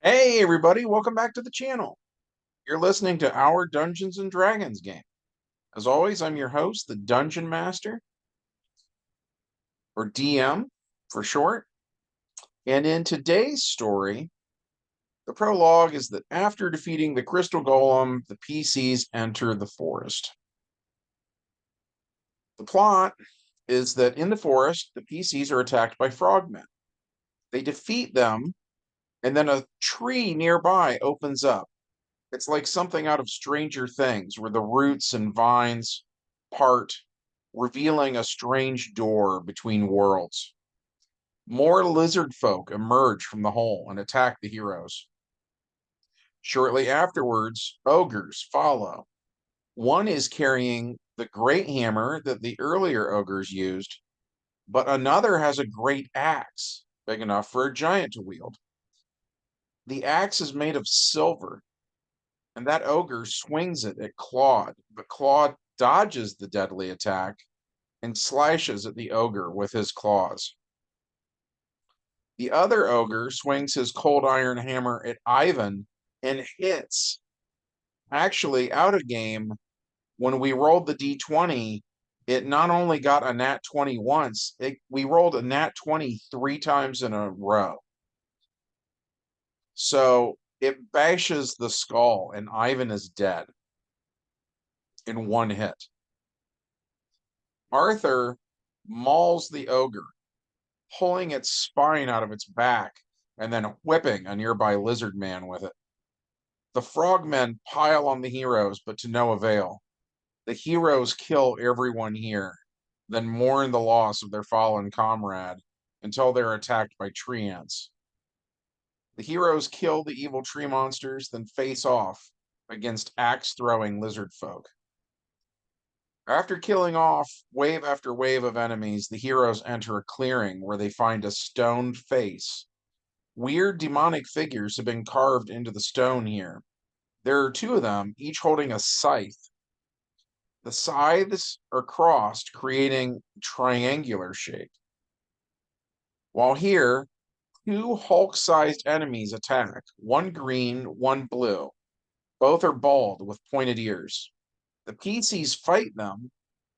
Hey everybody, welcome back to the channel. You're listening to our Dungeons and Dragons game. As always, I'm your host, the Dungeon Master, or DM for short. And in today's story, the prologue is that after defeating the Crystal Golem, the PCs enter the forest. The plot is that in the forest, the PCs are attacked by frogmen. They defeat them, and then a tree nearby opens up. It's like something out of Stranger Things, where the roots and vines part, revealing a strange door between worlds. More lizard folk emerge from the hole and attack the heroes. Shortly afterwards, ogres follow. One is carrying the great hammer that the earlier ogres used, but another has a great axe, big enough for a giant to wield. The axe is made of silver, and that ogre swings it at Claude, but Claude dodges the deadly attack and slashes at the ogre with his claws. The other ogre swings his cold iron hammer at Ivan and hits. Actually, out of game, when we rolled the d20, it not only got a nat 20 once, we rolled a nat 20 three times in a row. So it bashes the skull, and Ivan is dead in one hit. Arthur mauls the ogre, pulling its spine out of its back and then whipping a nearby lizard man with it. The frogmen pile on the heroes, but to no avail. The heroes kill everyone here, then mourn the loss of their fallen comrade until they're attacked by tree ants. The heroes kill the evil tree monsters, then face off against axe-throwing lizard folk. After killing off wave after wave of enemies, the heroes enter a clearing where they find a stoned face. Weird demonic figures have been carved into the stone here. There are two of them, each holding a scythe. The scythes are crossed, creating triangular shape. While here, two Hulk-sized enemies attack, one green, one blue. Both are bald with pointed ears. The PCs fight them,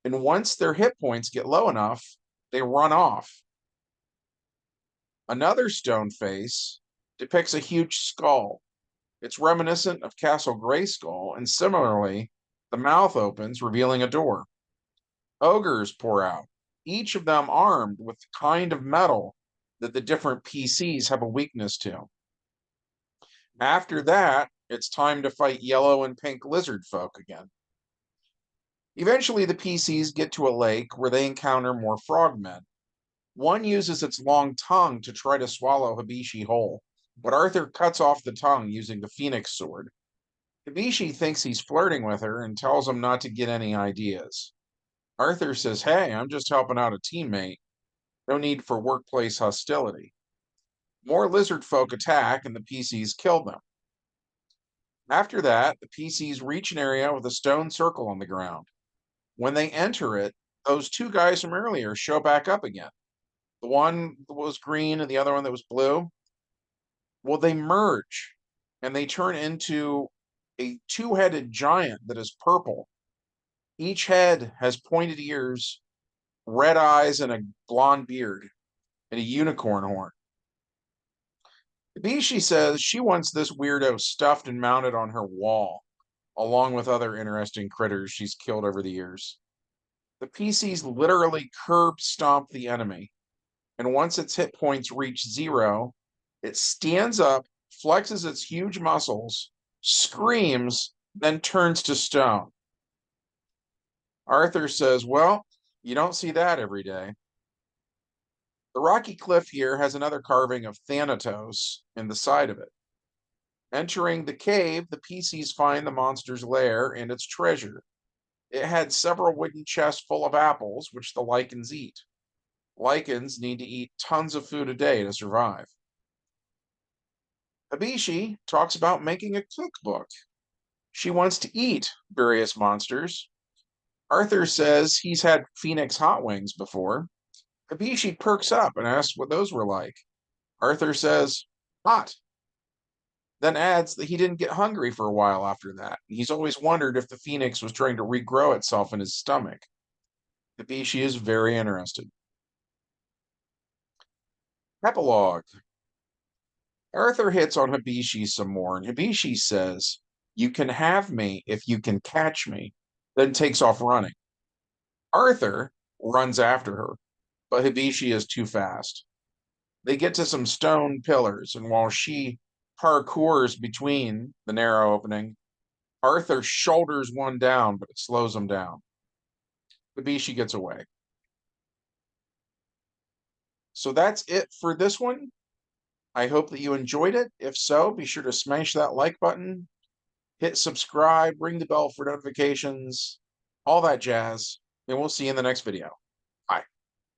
and once their hit points get low enough, they run off. Another stone face depicts a huge skull. It's reminiscent of Castle Grayskull, and similarly, the mouth opens, revealing a door. Ogres pour out, each of them armed with the kind of metal that the different PCs have a weakness to. After that, it's time to fight yellow and pink lizard folk again. Eventually, the PCs get to a lake where they encounter more frogmen. One uses its long tongue to try to swallow Hibishi whole, but Arthur cuts off the tongue using the Phoenix sword. Hibishi thinks he's flirting with her and tells him not to get any ideas. Arthur says, "Hey, I'm just helping out a teammate. No need for workplace hostility." More lizard folk attack and the PCs kill them. After that, the PCs reach an area with a stone circle on the ground. When they enter it, those two guys from earlier show back up again. The one that was green and the other one that was blue. Well, they merge and they turn into a two-headed giant that is purple. Each head has pointed ears, red eyes, and a blonde beard, and a unicorn horn. Ibishi says she wants this weirdo stuffed and mounted on her wall, along with other interesting critters she's killed over the years. The PCs literally curb stomp the enemy, and once its hit points reach zero, it stands up, flexes its huge muscles, screams, then turns to stone. Arthur says, "Well, you don't see that every day." The rocky cliff here has another carving of Thanatos in the side of it. Entering the cave, the PCs find the monster's lair and its treasure. It had several wooden chests full of apples, which the lichens eat. Lichens need to eat tons of food a day to survive. Abishi talks about making a cookbook. She wants to eat various monsters. Arthur says he's had Phoenix hot wings before. Abishi perks up and asks what those were like. Arthur says, "Hot." then adds that he didn't get hungry for a while after that. He's always wondered if the phoenix was trying to regrow itself in his stomach. Hibishi is very interested. Epilogue. Arthur hits on Hibishi some more, and Hibishi says, "You can have me if you can catch me," then takes off running. Arthur runs after her, but Hibishi is too fast. They get to some stone pillars, and while she parkours between the narrow opening, Arthur shoulders one down, but it slows him down. Hibishi gets away. So that's it for this one. I hope that you enjoyed it. If so, be sure to smash that like button, hit subscribe, ring the bell for notifications, all that jazz, and we'll see you in the next video.